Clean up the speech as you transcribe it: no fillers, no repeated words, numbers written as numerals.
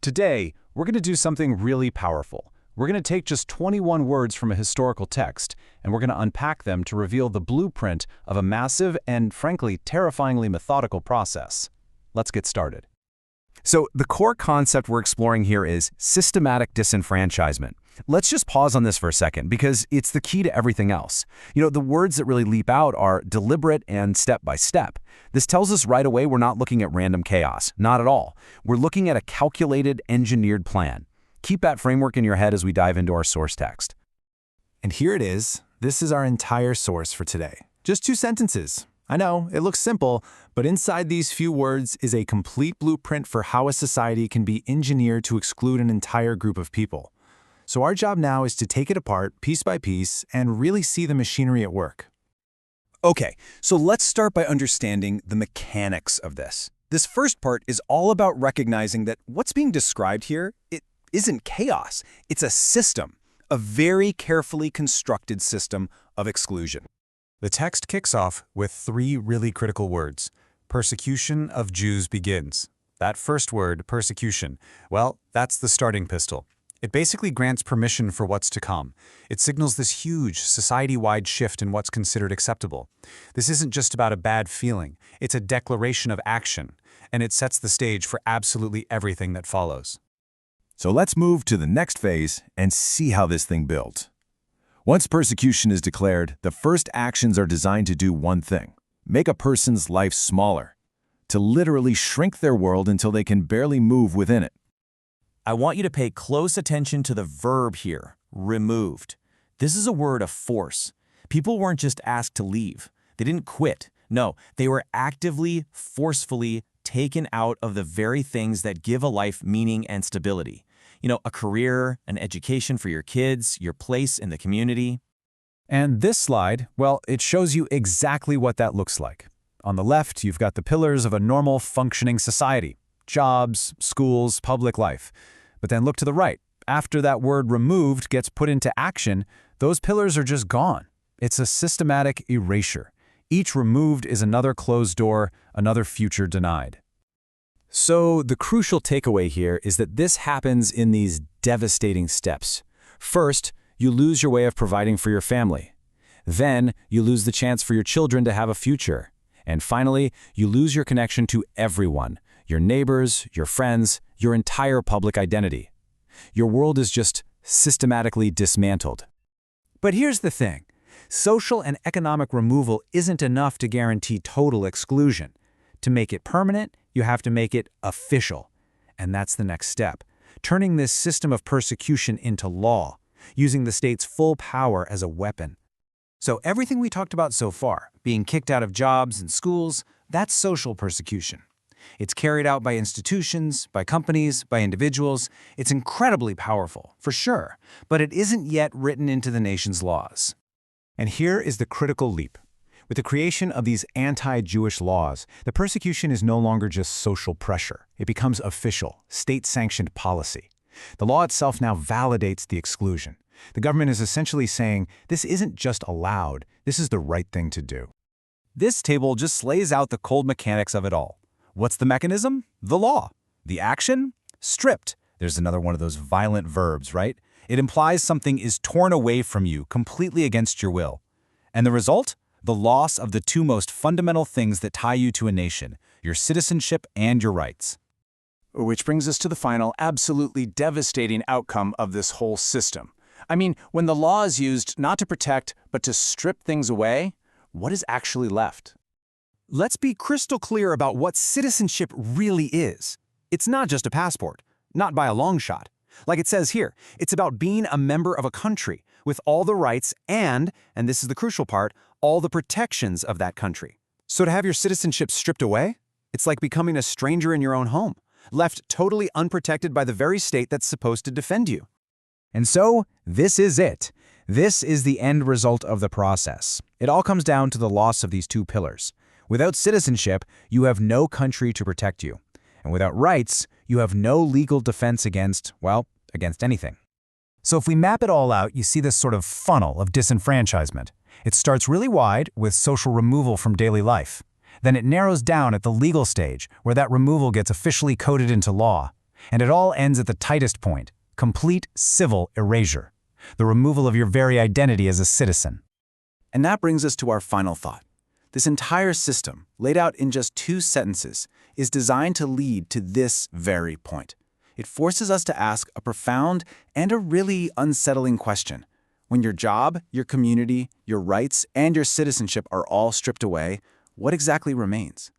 Today, we're going to do something really powerful. We're going to take just 21 words from a historical text, and we're going to unpack them to reveal the blueprint of a massive and, frankly, terrifyingly methodical process. Let's get started. So, the core concept we're exploring here is systematic disenfranchisement. Let's just pause on this for a second, because it's the key to everything else. The words that really leap out are deliberate and step by step. This tells us right away we're not looking at random chaos. Not at all. We're looking at a calculated, engineered plan. Keep that framework in your head as we dive into our source text. And here it is. This is our entire source for today. Just 2 sentences. I know, it looks simple, but inside these few words is a complete blueprint for how a society can be engineered to exclude an entire group of people. So our job now is to take it apart piece by piece and really see the machinery at work. Okay, so let's start by understanding the mechanics of this. This first part is all about recognizing that what's being described here, it isn't chaos. It's a system, a very carefully constructed system of exclusion. The text kicks off with 3 really critical words. Persecution of Jews begins. That first word, persecution, well, that's the starting pistol. It basically grants permission for what's to come. It signals this huge, society-wide shift in what's considered acceptable. This isn't just about a bad feeling. It's a declaration of action, and it sets the stage for absolutely everything that follows. So let's move to the next phase and see how this thing builds. Once persecution is declared, the first actions are designed to do one thing: make a person's life smaller, to literally shrink their world until they can barely move within it. I want you to pay close attention to the verb here, removed. This is a word of force. People weren't just asked to leave. They didn't quit. No, they were actively, forcefully taken out of the very things that give a life meaning and stability. A career, an education for your kids, your place in the community. And this slide, well, it shows you exactly what that looks like. On the left, you've got the pillars of a normal, functioning society: jobs, schools, public life. But then look to the right. After that word removed gets put into action, those pillars are just gone. It's a systematic erasure. Each removed is another closed door, another future denied. So the crucial takeaway here is that this happens in these devastating steps. First, you lose your way of providing for your family. Then, you lose the chance for your children to have a future. And finally, you lose your connection to everyone: your neighbors, your friends, your entire public identity. Your world is just systematically dismantled. But here's the thing. Social and economic removal isn't enough to guarantee total exclusion. To make it permanent, you have to make it official. And that's the next step: turning this system of persecution into law, using the state's full power as a weapon. So everything we talked about so far, being kicked out of jobs and schools, that's social persecution. It's carried out by institutions, by companies, by individuals. It's incredibly powerful, for sure, but it isn't yet written into the nation's laws. And here is the critical leap. With the creation of these anti-Jewish laws, the persecution is no longer just social pressure. It becomes official, state-sanctioned policy. The law itself now validates the exclusion. The government is essentially saying, this isn't just allowed, this is the right thing to do. This table just lays out the cold mechanics of it all. What's the mechanism? The law. The action? Stripped. There's another one of those violent verbs, right? It implies something is torn away from you, completely against your will. And the result? The loss of the 2 most fundamental things that tie you to a nation: your citizenship and your rights. Which brings us to the final, absolutely devastating outcome of this whole system. I mean, when the law is used not to protect, but to strip things away, what is actually left? Let's be crystal clear about what citizenship really is. It's not just a passport, not by a long shot. Like it says here, it's about being a member of a country with all the rights and this is the crucial part, all the protections of that country. So to have your citizenship stripped away, it's like becoming a stranger in your own home, left totally unprotected by the very state that's supposed to defend you. And so, this is it. This is the end result of the process. It all comes down to the loss of these 2 pillars. Without citizenship, you have no country to protect you. And without rights, you have no legal defense against anything. So if we map it all out, you see this sort of funnel of disenfranchisement. It starts really wide with social removal from daily life. Then it narrows down at the legal stage, where that removal gets officially coded into law. And it all ends at the tightest point, complete civil erasure, the removal of your very identity as a citizen. And that brings us to our final thought. This entire system, laid out in just 2 sentences, is designed to lead to this very point. It forces us to ask a profound and a really unsettling question. When your job, your community, your rights, and your citizenship are all stripped away, what exactly remains?